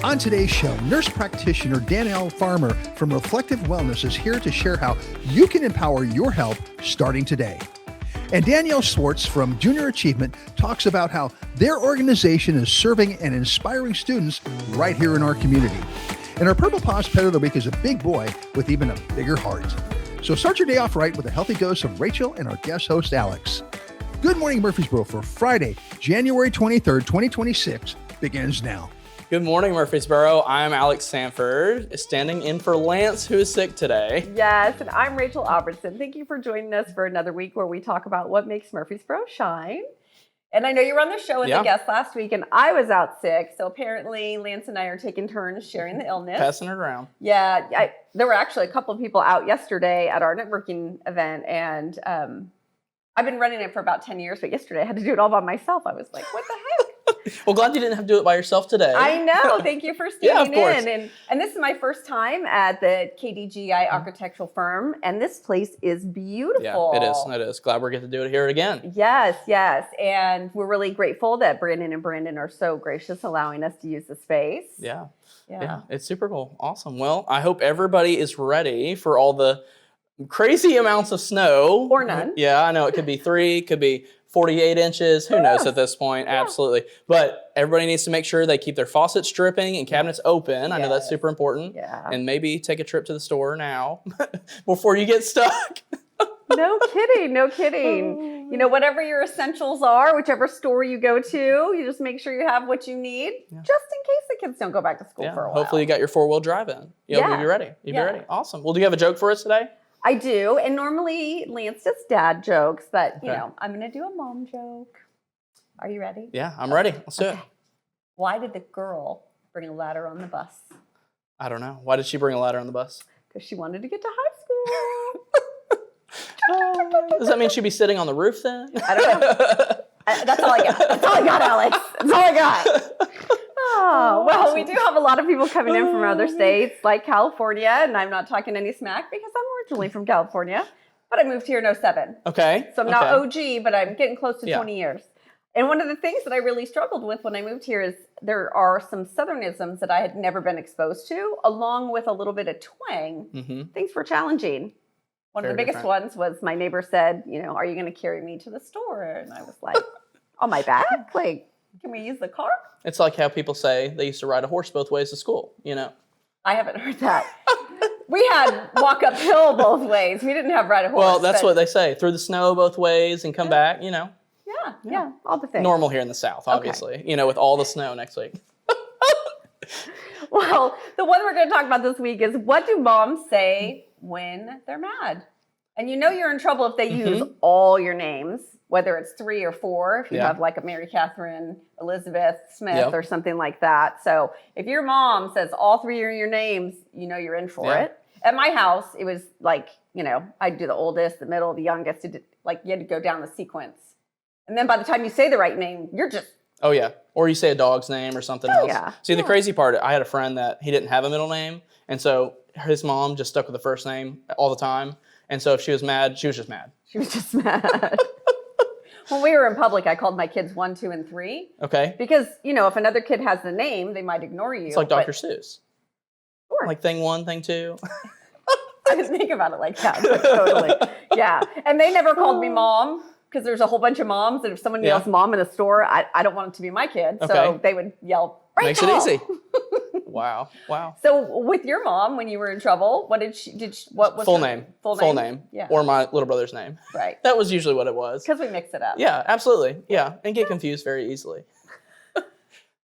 On today's show, nurse practitioner Danelle Farmer from Reflective Wellness is here to share how you can empower your health starting today. And Danielle Swartz from Junior Achievement talks about how their organization is serving and inspiring students right here in our community. And our Purple Paws Pet of the Week is a big boy with even a bigger heart. So start your day off right with a healthy dose of Rachel and our guest host, Alex. Good Morning Murfreesboro for Friday, January 23rd, 2026 begins now. Good morning, Murfreesboro. I'm Alex Sanford, standing in for Lance, who is sick today. Yes, and I'm Rachel Albertson. Thank you for joining us for another week where we talk about what makes Murfreesboro shine. And I know you were on the show with a guest last week, and I was out sick. So apparently, Lance and I are taking turns sharing the illness. Passing it around. Yeah, there were actually a couple of people out yesterday at our networking event, and I've been running it for about 10 years, but yesterday I had to do it all by myself. I was like, what the heck? Well, glad you didn't have to do it by yourself today. I know. Thank you for standing course. in. And this is my first time at the KDGi Architectural Firm, and this place is beautiful. Yeah, it is. It is. Glad we're getting to do it here again. Yes. And we're really grateful that Brandon and Brandon are so gracious allowing us to use the space. Yeah, it's super cool. Awesome. Well, I hope everybody is ready for all the crazy amounts of snow. Or none. Yeah, I know. It could be 3, could be 48 inches. Who knows at this point? Yeah. Absolutely. But everybody needs to make sure they keep their faucets dripping and cabinets open. I know that's super important. Yeah. And maybe take a trip to the store now before you get stuck. No kidding. You know, whatever your essentials are, whichever store you go to, you just make sure you have what you need, just in case the kids don't go back to school for a while. Hopefully you got your 4-wheel drive in. You'll be ready. You'll be ready. Awesome. Well, do you have a joke for us today? I do, and normally Lance does dad jokes, but you know, I'm going to do a mom joke. Are you ready? Yeah, I'm ready. Let's do it. Why did the girl bring a ladder on the bus? I don't know. Why did she bring a ladder on the bus? Because she wanted to get to high school. Does that mean she'd be sitting on the roof then? I don't know. That's all I got, Alex. That's all I got. Oh, well, we do have a lot of people coming in from other states like California, and I'm not talking any smack because I'm originally from California, but I moved here in 07. Okay. So I'm not OG, but I'm getting close to 20 years. And one of the things that I really struggled with when I moved here is there are some Southernisms that I had never been exposed to, along with a little bit of twang. Mm-hmm. Things were challenging. One of the biggest ones was my neighbor said, you know, are you going to carry me to the store? And I was like, on my back? Like, can we use the car? It's like how people say they used to ride a horse both ways to school, you know? I haven't heard that. We had walk uphill both ways. We didn't have ride a horse. Well, that's what they say. Through the snow both ways and come back, you know? Yeah, all the things. Normal here in the South, obviously, you know, with all the snow next week. Well, the one we're going to talk about this week is what do moms say when they're mad? And you know you're in trouble if they use all your names, whether it's 3 or 4, if you have like a Mary Catherine, Elizabeth Smith or something like that. So if your mom says all 3 are your names, you know you're in for it. At my house, it was like, you know, I'd do the oldest, the middle, the youngest. Like you had to go down the sequence. And then by the time you say the right name, you're just... Oh, yeah. Or you say a dog's name or something else. Yeah. See, the crazy part, I had a friend that he didn't have a middle name. And so his mom just stuck with the first name all the time. And so if she was mad, she was just mad. She was just mad. When we were in public, I called my kids 1, 2, and 3. Okay. Because, you know, if another kid has the name, they might ignore you. It's like Dr. Seuss. Sure. Like thing 1, thing 2. I didn't think about it like that. But totally. Yeah. And they never called me mom because there's a whole bunch of moms. And if someone yells mom in a store, I don't want it to be my kid. So they would yell, Rachel. Makes it easy. Wow. So with your mom, when you were in trouble, what was full her name? Full name. Yeah. Or my little brother's name. Right. That was usually what it was. Because we mix it up. Yeah, absolutely. Yeah. And get confused very easily.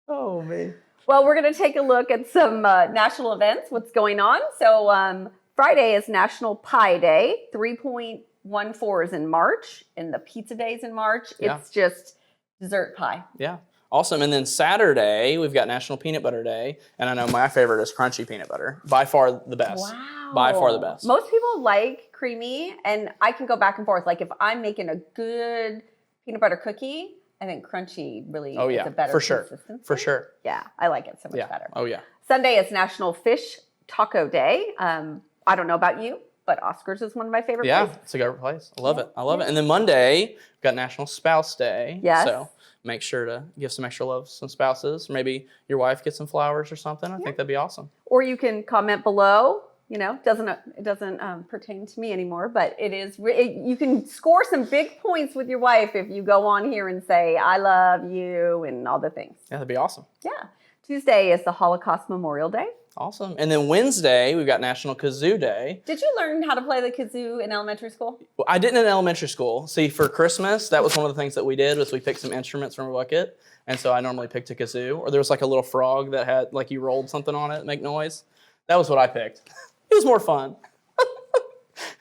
Oh, man. Well, we're going to take a look at some national events, what's going on. So Friday is National Pie Day. 3.14 is in March, and the pizza day is in March. It's just dessert pie. Yeah. Awesome. And then Saturday, we've got National Peanut Butter Day. And I know my favorite is crunchy peanut butter. By far the best. Wow. By far the best. Most people like creamy, and I can go back and forth. Like if I'm making a good peanut butter cookie, I think crunchy really is a better consistency. For sure. Yeah, I like it so much better. Oh, yeah. Sunday is National Fish Taco Day. I don't know about you, but Oscar's is one of my favorite places. Yeah, it's a great place. I love it. And then Monday, we've got National Spouse Day. Yes. So make sure to give some extra love to some spouses. Maybe your wife gets some flowers or something. I think that'd be awesome. Or you can comment below. You know, it doesn't pertain to me anymore, but you can score some big points with your wife if you go on here and say, I love you and all the things. Yeah, that'd be awesome. Yeah. Tuesday is the Holocaust Memorial Day. Awesome. And then Wednesday, we've got National Kazoo Day. Did you learn how to play the kazoo in elementary school? Well, I didn't in elementary school. See, for Christmas, that was one of the things that we did was we picked some instruments from a bucket. And so I normally picked a kazoo. Or there was like a little frog that had, like you rolled something on it, make noise. That was what I picked. It was more fun.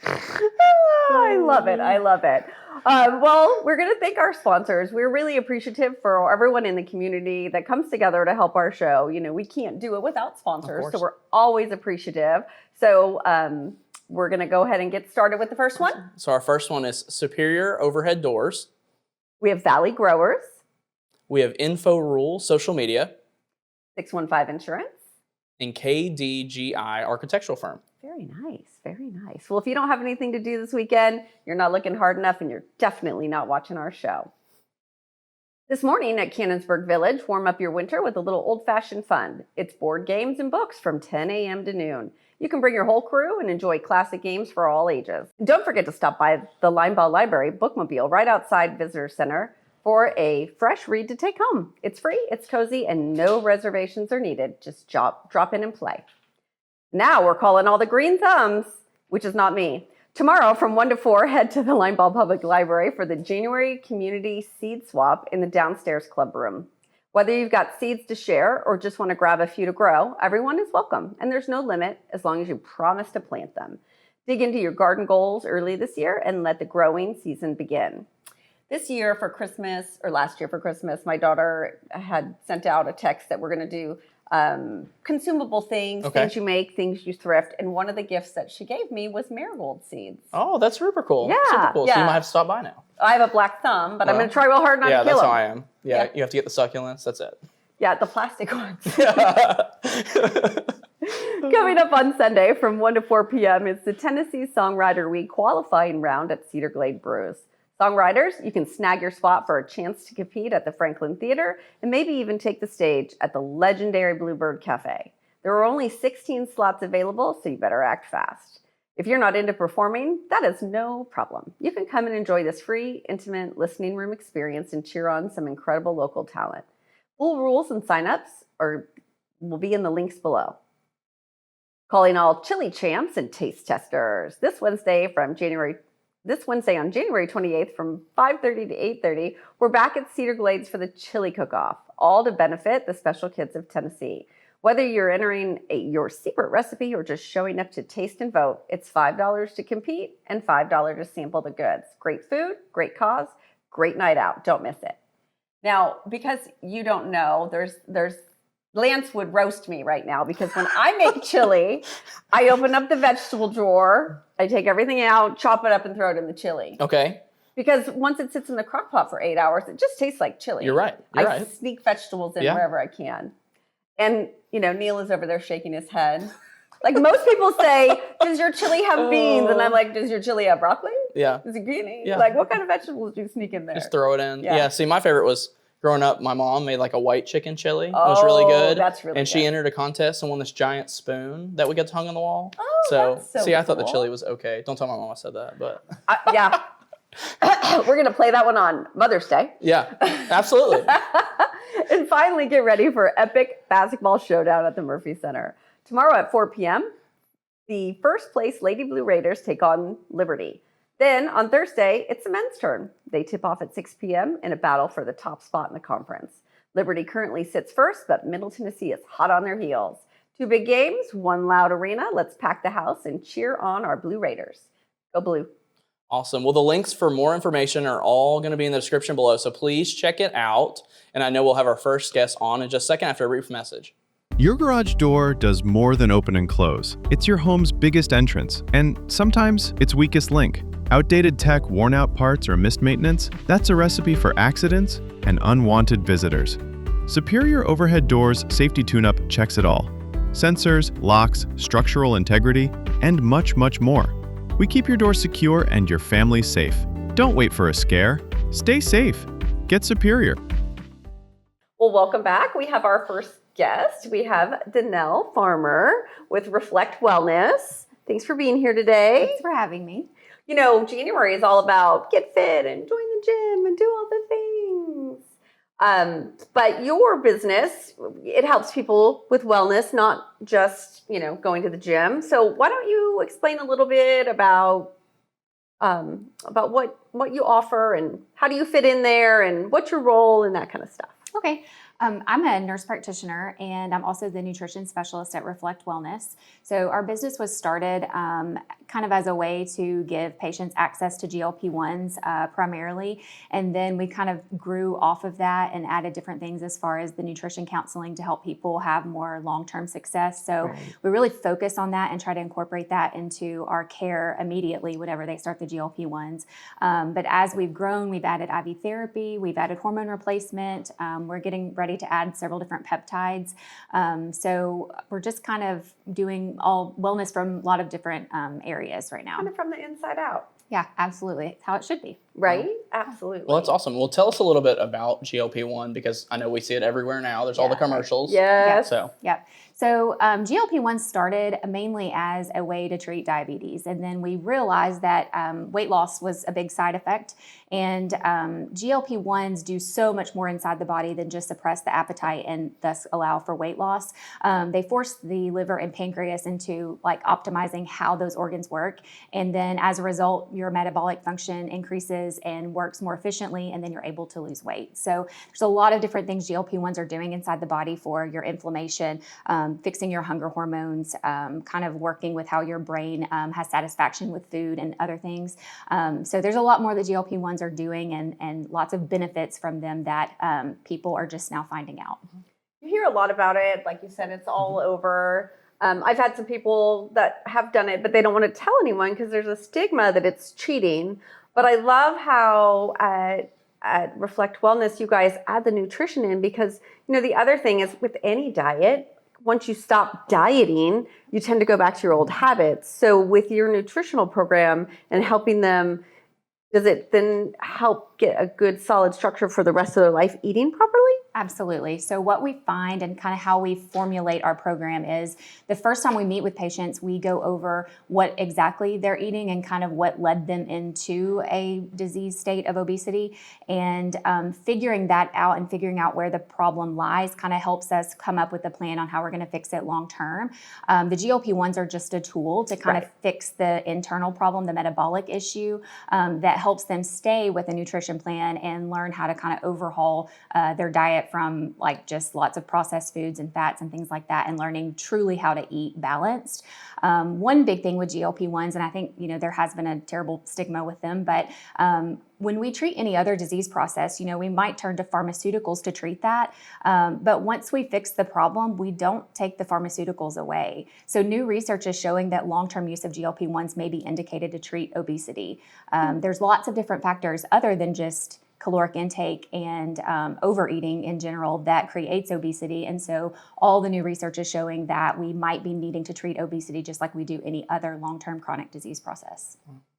I love it. I love it. Well, we're going to thank our sponsors. We're really appreciative for everyone in the community that comes together to help our show. You know, we can't do it without sponsors, so we're always appreciative. So we're going to go ahead and get started with the first one. So our first one is Superior Overhead Doors. We have Valley Growers. We have Info Rule Social Media. 615 Insurance. And KDGi Architectural Firm. Very nice. Very nice. Well, if you don't have anything to do this weekend, you're not looking hard enough and you're definitely not watching our show. This morning at Cannonsburg Village, warm up your winter with a little old-fashioned fun. It's board games and books from 10 a.m. to noon. You can bring your whole crew and enjoy classic games for all ages. And don't forget to stop by the Linebaugh Library Bookmobile right outside Visitor Center for a fresh read to take home. It's free, it's cozy, and no reservations are needed. Just drop in and play. Now we're calling all the green thumbs, which is not me. Tomorrow from 1 to 4, head to the Linebaugh Public Library for the January Community Seed Swap in the downstairs club room. Whether you've got seeds to share or just want to grab a few to grow, everyone is welcome, and there's no limit as long as you promise to plant them. Dig into your garden goals early this year and let the growing season begin. This year for Christmas, or last year for Christmas, my daughter had sent out a text that we're going to do consumable things, things you make, things you thrift. And one of the gifts that she gave me was marigold seeds. Oh, that's super cool. Yeah. Super cool. Yeah. So you might have to stop by now. I have a black thumb, but I'm going to try real hard not to kill Yeah, that's them. how I am. Yeah, you have to get the succulents. That's it. Yeah, the plastic ones. Coming up on Sunday from 1 to 4 p.m. is the Tennessee Songwriter Week qualifying round at Cedar Glade Brews. Songwriters, you can snag your spot for a chance to compete at the Franklin Theater and maybe even take the stage at the legendary Bluebird Cafe. There are only 16 slots available, so you better act fast. If you're not into performing, that is no problem. You can come and enjoy this free, intimate listening room experience and cheer on some incredible local talent. Full rules and signups will be in the links below. Calling all chili champs and taste testers. This Wednesday on January 28th from 5:30 to 8:30, we're back at Cedar Glades for the chili cook-off, all to benefit the special kids of Tennessee. Whether you're entering your secret recipe or just showing up to taste and vote, it's $5 to compete and $5 to sample the goods. Great food, great cause, great night out. Don't miss it. Now, because you don't know, there's Lance would roast me right now because when I make chili, I open up the vegetable drawer, I take everything out, chop it up, and throw it in the chili. Okay. Because once it sits in the crock pot for 8 hours, it just tastes like chili. You're right. I sneak vegetables in wherever I can. And, Neil is over there shaking his head. Like most people say, does your chili have beans? And I'm like, does your chili have broccoli? Yeah. Zucchini? Yeah. Like, what kind of vegetables do you sneak in there? Just throw it in. Yeah. Yeah. See, my favorite was growing up, my mom made like a white chicken chili. It was really good. That's really and good. she entered a contest and won this giant spoon that would get hung on the wall. Oh, that's so see, I thought the cool. chili was okay. Don't tell my mom I said that, but. Yeah. We're going to play that one on Mother's Day. Yeah, absolutely. And finally, get ready for epic basketball showdown at the Murphy Center. Tomorrow at 4 p.m., the first place Lady Blue Raiders take on Liberty. Then on Thursday, it's the men's turn. They tip off at 6 p.m. in a battle for the top spot in the conference. Liberty currently sits first, but Middle Tennessee is hot on their heels. 2 big games, one loud arena. Let's pack the house and cheer on our Blue Raiders. Go Blue. Awesome. Well, the links for more information are all going to be in the description below, so please check it out. And I know we'll have our first guest on in just a second after a brief message. Your garage door does more than open and close. It's your home's biggest entrance, and sometimes its weakest link. Outdated tech, worn-out parts, or missed maintenance? That's a recipe for accidents and unwanted visitors. Superior Overhead Doors Safety Tune-Up checks it all. Sensors, locks, structural integrity, and much, much more. We keep your door secure and your family safe. Don't wait for a scare. Stay safe. Get Superior. Well, welcome back. We have our first guest. We have Danelle Farmer with Reflect Wellness. Thanks for being here today. Thanks for having me. You know, January is all about get fit and join the gym and do all the things. But your business, it helps people with wellness, not just, going to the gym. So why don't you explain a little bit about what you offer and how do you fit in there and what's your role and that kind of stuff? Okay. I'm a nurse practitioner and I'm also the nutrition specialist at Reflect Wellness. So our business was started kind of as a way to give patients access to GLP-1s primarily. And then we kind of grew off of that and added different things as far as the nutrition counseling to help people have more long-term success. So we really focus on that and try to incorporate that into our care immediately whenever they start the GLP-1s. But as we've grown, we've added IV therapy, we've added hormone replacement. We're getting ready to add several different peptides. So we're just kind of doing all wellness from a lot of different areas right now. Kind of from the inside out. Yeah, absolutely. It's how it should be. Right? Absolutely. Well, that's awesome. Well, tell us a little bit about GLP-1 because I know we see it everywhere now. There's all the commercials. Yes. So. Yep. So GLP-1 started mainly as a way to treat diabetes. And then we realized that weight loss was a big side effect. And GLP-1s do so much more inside the body than just suppress the appetite and thus allow for weight loss. They force the liver and pancreas into optimizing how those organs work. And then as a result, your metabolic function increases and works more efficiently, and then you're able to lose weight. So there's a lot of different things GLP-1s are doing inside the body for your inflammation, fixing your hunger hormones, kind of working with how your brain has satisfaction with food and other things. So there's a lot more that GLP-1s are doing and lots of benefits from them that people are just now finding out. You hear a lot about it. Like you said, it's all over. I've had some people that have done it, but they don't want to tell anyone because there's a stigma that it's cheating. But I love how at Reflect Wellness, you guys add the nutrition in because, the other thing is with any diet, once you stop dieting, you tend to go back to your old habits. So with your nutritional program and helping them, does it then help get a good solid structure for the rest of their life eating properly? Absolutely. So what we find and kind of how we formulate our program is the first time we meet with patients, we go over what exactly they're eating and kind of what led them into a disease state of obesity. And figuring that out and figuring out where the problem lies kind of helps us come up with a plan on how we're going to fix it long term. The GLP-1s are just a tool to kind of fix the internal problem, the metabolic issue that helps them stay with a nutrition plan and learn how to kind of overhaul their diet from just lots of processed foods and fats and things like that and learning truly how to eat balanced. One big thing with GLP-1s, and I think, there has been a terrible stigma with them, but when we treat any other disease process, we might turn to pharmaceuticals to treat that. But once we fix the problem, we don't take the pharmaceuticals away. So new research is showing that long-term use of GLP-1s may be indicated to treat obesity. There's lots of different factors other than just caloric intake and overeating in general that creates obesity. And so all the new research is showing that we might be needing to treat obesity just like we do any other long-term chronic disease process.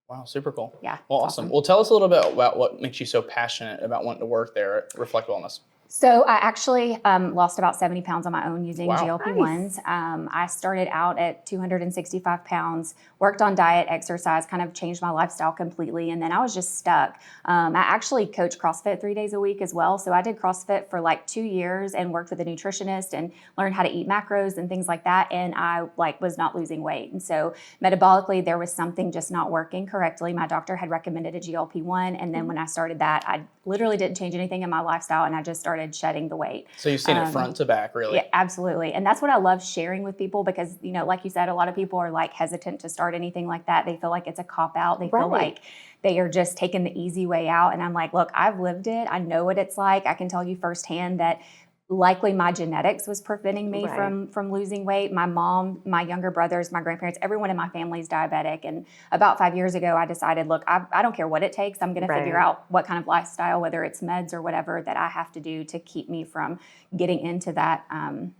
Wow, super cool. Yeah. Well, awesome. Well, tell us a little bit about what makes you so passionate about wanting to work there at Reflect Wellness. So I actually lost about 70 pounds on my own using GLP-1s. Nice. I started out at 265 pounds, worked on diet, exercise, kind of changed my lifestyle completely, and then I was just stuck. I actually coach CrossFit 3 days a week as well. So I did CrossFit for 2 years and worked with a nutritionist and learned how to eat macros and things like that. And I was not losing weight. And so metabolically, there was something just not working correctly. My doctor had recommended a GLP-1. And then when I started that, I literally didn't change anything in my lifestyle and I just started shedding the weight. So you've seen it front to back, really? Yeah, absolutely. And that's what I love sharing with people because, like you said, a lot of people are hesitant to start anything like that. They feel like it's a cop out. They feel like they are just taking the easy way out. And I'm like, look, I've lived it. I know what it's like. I can tell you firsthand that likely my genetics was preventing me from losing weight. My mom, my younger brothers, my grandparents, everyone in my family is diabetic. And about 5 years ago, I decided, look, I don't care what it takes. I'm going to figure out what kind of lifestyle, whether it's meds or whatever, that I have to do to keep me from getting into that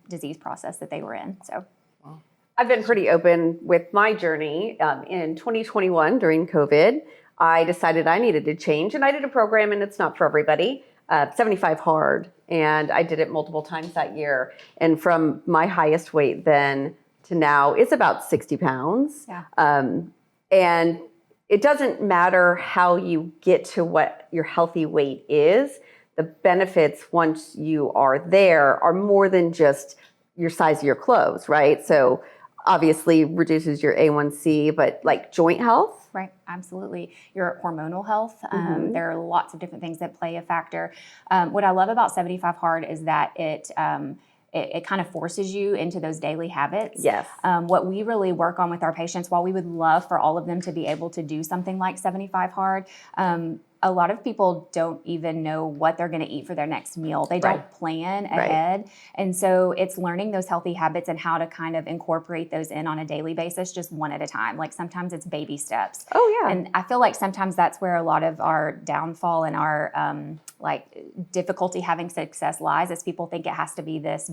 disease process that they were in. So. I've been pretty open with my journey. In 2021, during COVID, I decided I needed to change, and I did a program, and it's not for everybody. 75 hard, and I did it multiple times that year. And from my highest weight then to now, it's about 60 pounds. Yeah. And it doesn't matter how you get to what your healthy weight is. The benefits once you are there are more than just your size of your clothes, right? So obviously reduces your A1C, but like joint health. Right, absolutely. Your hormonal health. There are lots of different things that play a factor. What I love about 75 Hard is that it kind of forces you into those daily habits. Yes. What we really work on with our patients, while we would love for all of them to be able to do something like 75 Hard, a lot of people don't even know what they're going to eat for their next meal. They don't plan ahead. And so it's learning those healthy habits and how to kind of incorporate those in on a daily basis, just one at a time. Like sometimes it's baby steps. Oh, yeah. And I feel like sometimes that's where a lot of our downfall and our difficulty having success lies, is people think it has to be this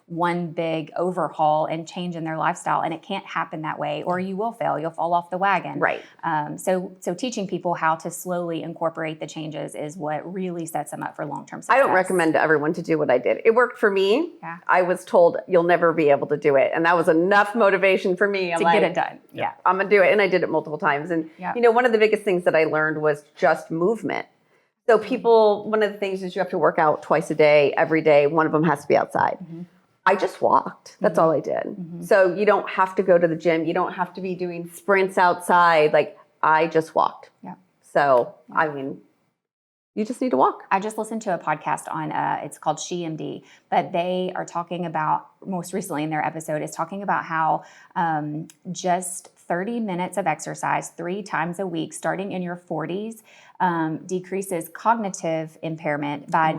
one big overhaul and change in their lifestyle. And it can't happen that way, or you will fail. You'll fall off the wagon. Right. So teaching people how to slowly incorporate the changes is what really sets them up for long-term success. I don't recommend to everyone to do what I did. It worked for me. Yeah. I was told you'll never be able to do it. And that was enough motivation for me. to get it done. Yeah. I'm going to do it. And I did it multiple times. And, one of the biggest things that I learned was just movement. So one of the things is you have to work out twice a day, every day. One of them has to be outside. I just walked. That's all I did. So you don't have to go to the gym. You don't have to be doing sprints outside. Like, I just walked. Yeah. So, I mean, you just need to walk. I just listened to a podcast on, it's called SheMD, but they are talking about, most recently in their episode, is talking about how just 30 minutes of exercise 3 times a week, starting in your 40s, decreases cognitive impairment by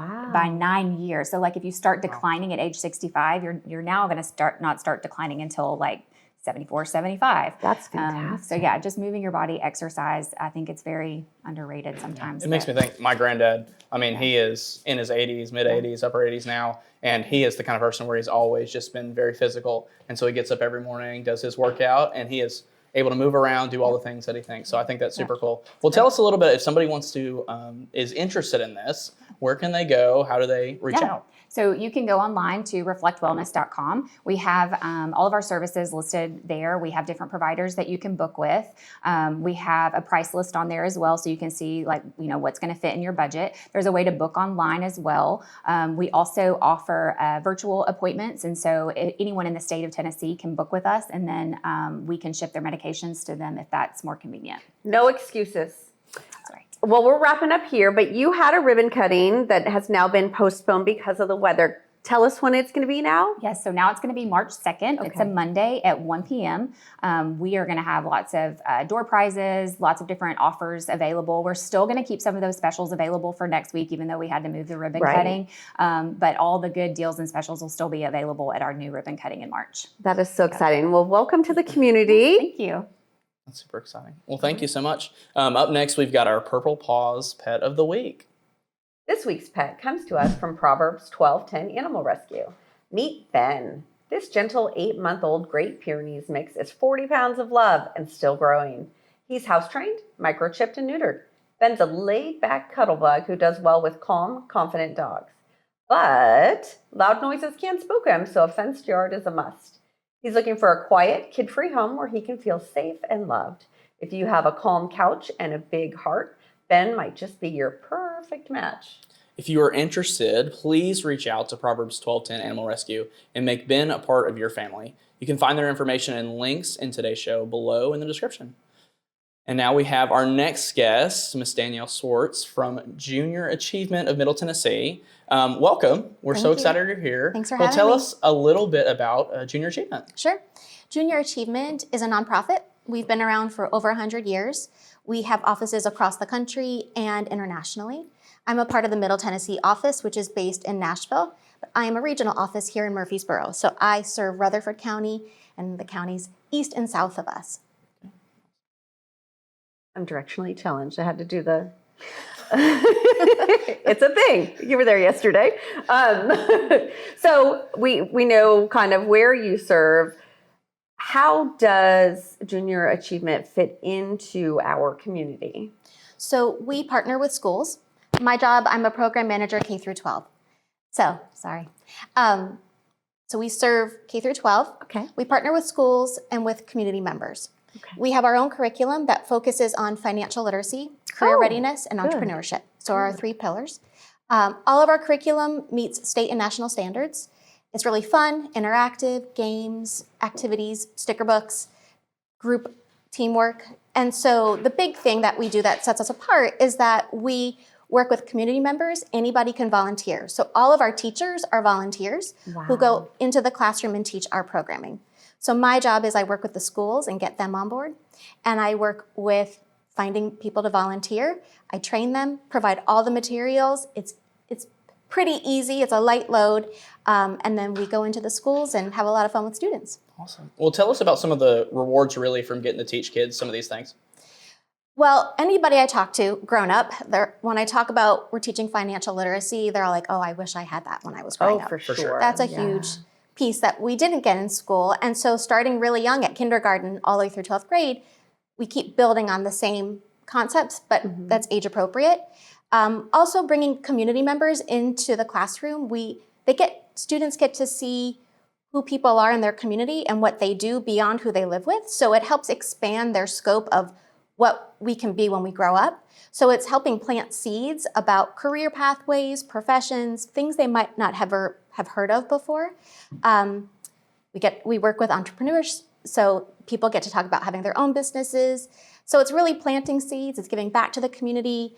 9 years. So like if you start declining at age 65, you're now going to not start declining until like 74, 75. That's fantastic. So yeah, just moving your body, exercise, I think it's very underrated sometimes. It makes me think, my granddad, I mean, he is in his 80s, mid 80s, upper 80s now, and he is the kind of person where he's always just been very physical. And so he gets up every morning, does his workout, and he is able to move around, do all the things that he thinks. So I think that's super cool. Well, tell us a little bit, if somebody wants to, is interested in this, where can they go? How do they reach out? So you can go online to reflectwellness.com. We have all of our services listed there. We have different providers that you can book with. We have a price list on there as well, so you can see what's going to fit in your budget. There's a way to book online as well. We also offer virtual appointments, and so anyone in the state of Tennessee can book with us, and then we can ship their medications to them if that's more convenient. No excuses. That's right. Well, we're wrapping up here, but you had a ribbon cutting that has now been postponed because of the weather. Tell us when it's going to be now. Yes, so now it's going to be March 2nd. Okay. It's a Monday at 1 p.m. We are going to have lots of door prizes, lots of different offers available. We're still going to keep some of those specials available for next week, even though we had to move the ribbon cutting. But all the good deals and specials will still be available at our new ribbon cutting in March. That is so exciting. Well, welcome to the community. Thank you. That's super exciting. Well, thank you so much. Up next, we've got our Purple Paws Pet of the Week. This week's pet comes to us from Proverbs 12:10 Animal Rescue. Meet Ben. This gentle 8-month-old Great Pyrenees mix is 40 pounds of love and still growing. He's house-trained, microchipped, and neutered. Ben's a laid-back cuddle bug who does well with calm, confident dogs. But loud noises can spook him, so a fenced yard is a must. He's looking for a quiet, kid-free home where he can feel safe and loved. If you have a calm couch and a big heart, Ben might just be your perfect match. If you are interested, please reach out to Proverbs 12:10 Animal Rescue and make Ben a part of your family. You can find their information and links in today's show below in the description. And now we have our next guest, Miss Danielle Swartz from Junior Achievement of Middle Tennessee. Welcome. We're so excited you're here. Thanks for having me. Tell us a little bit about Junior Achievement. Sure. Junior Achievement is a nonprofit. We've been around for over 100 years. We have offices across the country and internationally. I'm a part of the Middle Tennessee office, which is based in Nashville, but I am a regional office here in Murfreesboro. So I serve Rutherford County and the counties east and south of us. I'm directionally challenged. I had to do the... It's a thing. You were there yesterday. So we know kind of where you serve. How does Junior Achievement fit into our community? So we partner with schools. my job, I'm a program manager K through 12. So, sorry. So we serve K through 12. Okay. We partner with schools and with community members. Okay. We have our own curriculum that focuses on financial literacy, career readiness, and good. entrepreneurship. So our 3 pillars. All of our curriculum meets state and national standards. It's really fun, interactive, games, activities, sticker books, group teamwork. And so the big thing that we do that sets us apart is that we work with community members. Anybody can volunteer. So all of our teachers are volunteers who go into the classroom and teach our programming. So my job is I work with the schools and get them on board. And I work with finding people to volunteer. I train them, provide all the materials. It's pretty easy. It's a light load. And then we go into the schools and have a lot of fun with students. Awesome. Well, tell us about some of the rewards really from getting to teach kids some of these things. Well, anybody I talk to, grown up, when I talk about we're teaching financial literacy, they're all like, oh, I wish I had that when I was growing up. For sure. That's a huge piece that we didn't get in school. And so starting really young at kindergarten all the way through 12th grade, we keep building on the same concepts, but that's age appropriate. Also bringing community members into the classroom. Students get to see who people are in their community and what they do beyond who they live with. So it helps expand their scope of what we can be when we grow up. So it's helping plant seeds about career pathways, professions, things they might not have heard of before. We work with entrepreneurs, so people get to talk about having their own businesses. So it's really planting seeds. It's giving back to the community.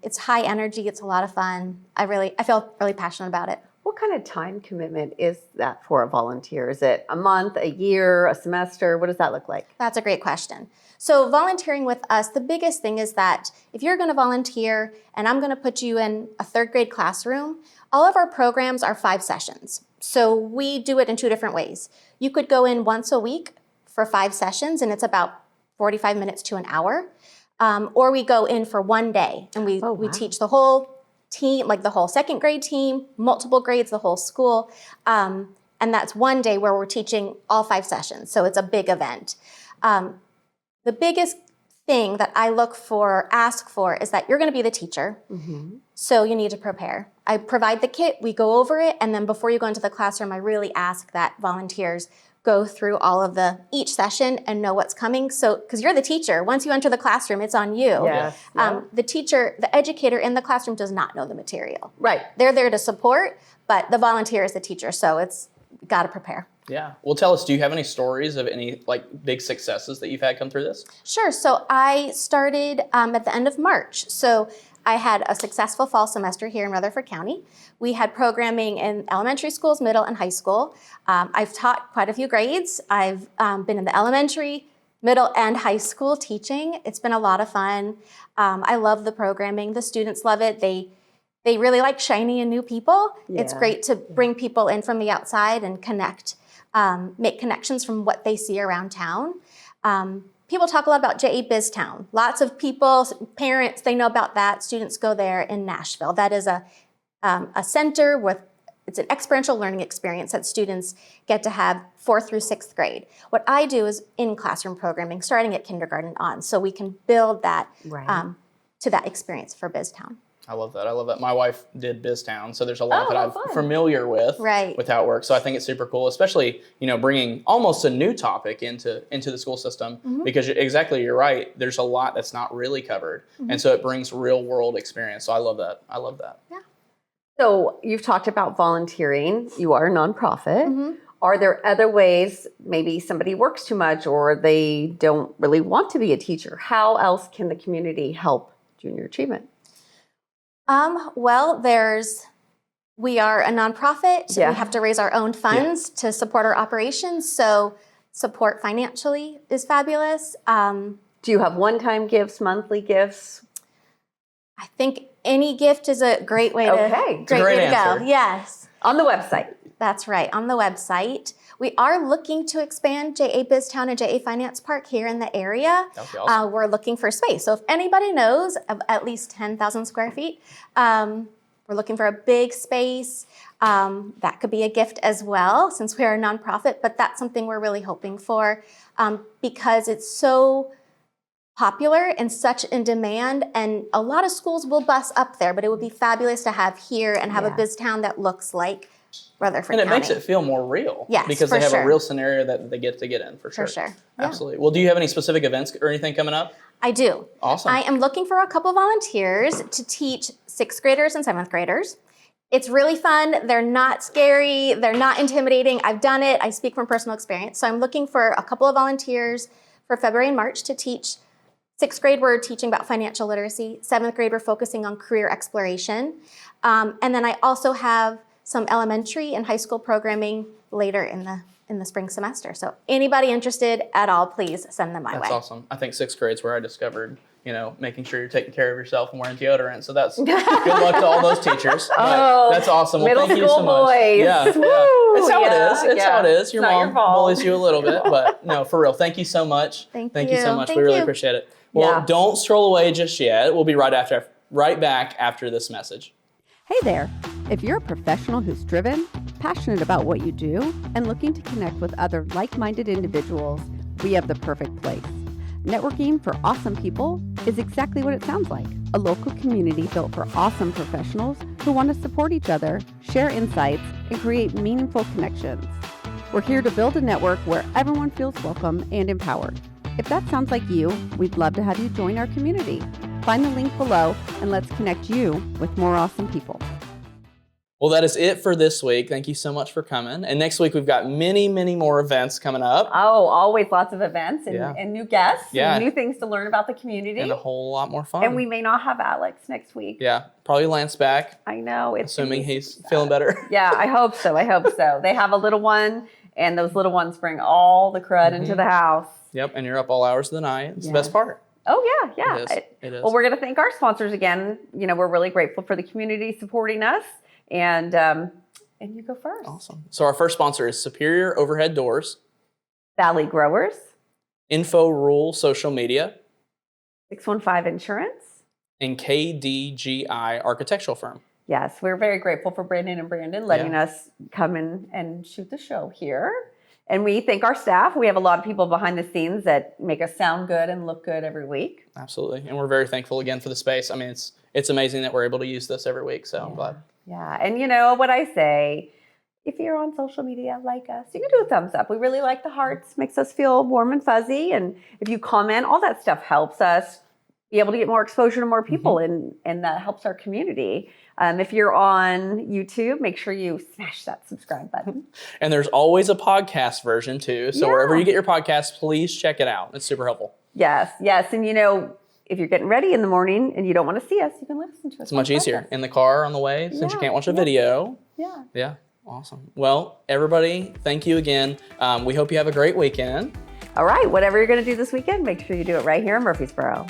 It's high energy. It's a lot of fun. I feel really passionate about it. What kind of time commitment is that for a volunteer? Is it a month, a year, a semester? What does that look like? That's a great question. So volunteering with us, the biggest thing is that if you're going to volunteer and I'm going to put you in a 3rd grade classroom, all of our programs are 5 sessions. So we do it in 2 different ways. You could go in once a week for 5 sessions and it's about 45 minutes to an hour. Or we go in for 1 day and we teach the whole team, like the whole 2nd grade team, multiple grades, the whole school. And that's 1 day where we're teaching all 5 sessions. So it's a big event. The biggest thing that I ask for is that you're going to be the teacher. So you need to prepare. I provide the kit, we go over it, and then before you go into the classroom, I really ask that volunteers go through all of each session and know what's coming. So, because you're the teacher, once you enter the classroom, it's on you. Yes. The teacher, the educator in the classroom does not know the material. Right. They're there to support, but the volunteer is the teacher, so it's got to prepare. Yeah. Well, tell us, do you have any stories of any big successes that you've had come through this? Sure. So I started at the end of March. So I had a successful fall semester here in Rutherford County. We had programming in elementary schools, middle, and high school. I've taught quite a few grades. I've been in the elementary, middle, and high school teaching. It's been a lot of fun. I love the programming. The students love it. They really like shiny and new people. Yeah. It's great to bring people in from the outside and connect. Make connections from what they see around town. People talk a lot about JA BizTown. Lots of people, parents, they know about that. Students go there in Nashville. That is a center it's an experiential learning experience that students get to have 4th through 6th grade. What I do is in-classroom programming, starting at kindergarten on, so we can build that to that experience for BizTown. I love that. My wife did BizTown, so there's a lot that I'm fun. familiar with Right. with how it works. So I think it's super cool, especially bringing almost a new topic into the school system because exactly you're right. There's a lot that's not really covered, and so it brings real world experience. So I love that. Yeah. So you've talked about volunteering. You are a nonprofit. Are there other ways, maybe somebody works too much or they don't really want to be a teacher? How else can the community help junior achievement? Well, we are a nonprofit. Yeah. We have to raise our own funds to support our operations. So support financially is fabulous. Do you have one-time gifts, monthly gifts? I think any gift is a great way to, Okay. It's a great way to answer. go. Yes, On the website. that's right. On the website. We are looking to expand JA BizTown and JA Finance Park here in the area. That'd be awesome. We're looking for space. So if anybody knows of at least 10,000 square feet, we're looking for a big space. That could be a gift as well, since we're a nonprofit, but that's something we're really hoping for because it's so popular and such in demand, and a lot of schools will bus up there, but it would be fabulous to have here and have a biz town that looks like Rutherford County. And it makes it feel more real. Yes, because for they have sure. a real scenario that they get in, for sure. For sure. Yeah. Absolutely. Well, do you have any specific events or anything coming up? I do. Awesome. I am looking for a couple volunteers to teach 6th graders and 7th graders. It's really fun. They're not scary. They're not intimidating. I've done it. I speak from personal experience. So I'm looking for a couple of volunteers for February and March to teach. 6th grade, we're teaching about financial literacy. 7th grade, we're focusing on career exploration. And then I also have some elementary and high school programming later in the spring semester. So anybody interested at all, please send them my way. That's awesome. I think 6th grade's where I discovered, making sure you're taking care of yourself and wearing deodorant. So that's good luck to all those teachers. But that's awesome. Well, middle thank you school so much. boys. Yeah, Woo! yeah. It's how it Yeah, is. It's yeah. how it is. Your It's not mom your fault. bullies you a little bit, but no, for real. Thank you so much. Thank you so you. much. Thank we really you. appreciate it. Well, Yeah. don't stroll away just yet. We'll be right back after this message. Hey there! If you're a professional who's driven, passionate about what you do, and looking to connect with other like-minded individuals, we have the perfect place. Networking for awesome people is exactly what it sounds like. A local community built for awesome professionals who want to support each other, share insights, and create meaningful connections. We're here to build a network where everyone feels welcome and empowered. If that sounds like you, we'd love to have you join our community. Find the link below and let's connect you with more awesome people. Well, that is it for this week. Thank you so much for coming. And next week, we've got many, many more events coming up. Oh, always lots of events and, Yeah. and new guests Yeah. and new things to learn about the community. And a whole lot more fun. And we may not have Alex next week. Yeah, probably Lance back, I know. It's assuming gonna be he's sad. feeling better. Yeah, I hope so. I hope so. They have a little one, and those little ones bring all the crud into the house. Yep, and you're up all hours of the night. It's the best part. Oh, yeah, yeah. It is. Well, we're going to thank our sponsors again. We're really grateful for the community supporting us. And you go first. Awesome. So our first sponsor is Superior Overhead Doors, Valley Growers, Info Rule Social Media, 615 Insurance. and KDGi Architectural Firm. Yes, we're very grateful for Brandon and Brandon letting us come in and shoot the show here. And we thank our staff. We have a lot of people behind the scenes that make us sound good and look good every week. Absolutely. And we're very thankful again for the space. I mean, it's amazing that we're able to use this every week. So I'm glad. Yeah, and you know what I say, if you're on social media like us, you can do a thumbs up. We really like the hearts, makes us feel warm and fuzzy. And if you comment, all that stuff helps us be able to get more exposure to more people, and that helps our community. If you're on YouTube, make sure you smash that subscribe button. And there's always a podcast version too. So wherever you get your podcast, please check it out. It's super helpful. Yes, yes. And if you're getting ready in the morning and you don't want to see us, you can listen to us. It's much easier in the car on the way since you can't watch a video. Yeah. Yeah. Awesome. Well, everybody, thank you again. We hope you have a great weekend. All right, whatever you're going to do this weekend, make sure you do it right here in Murfreesboro.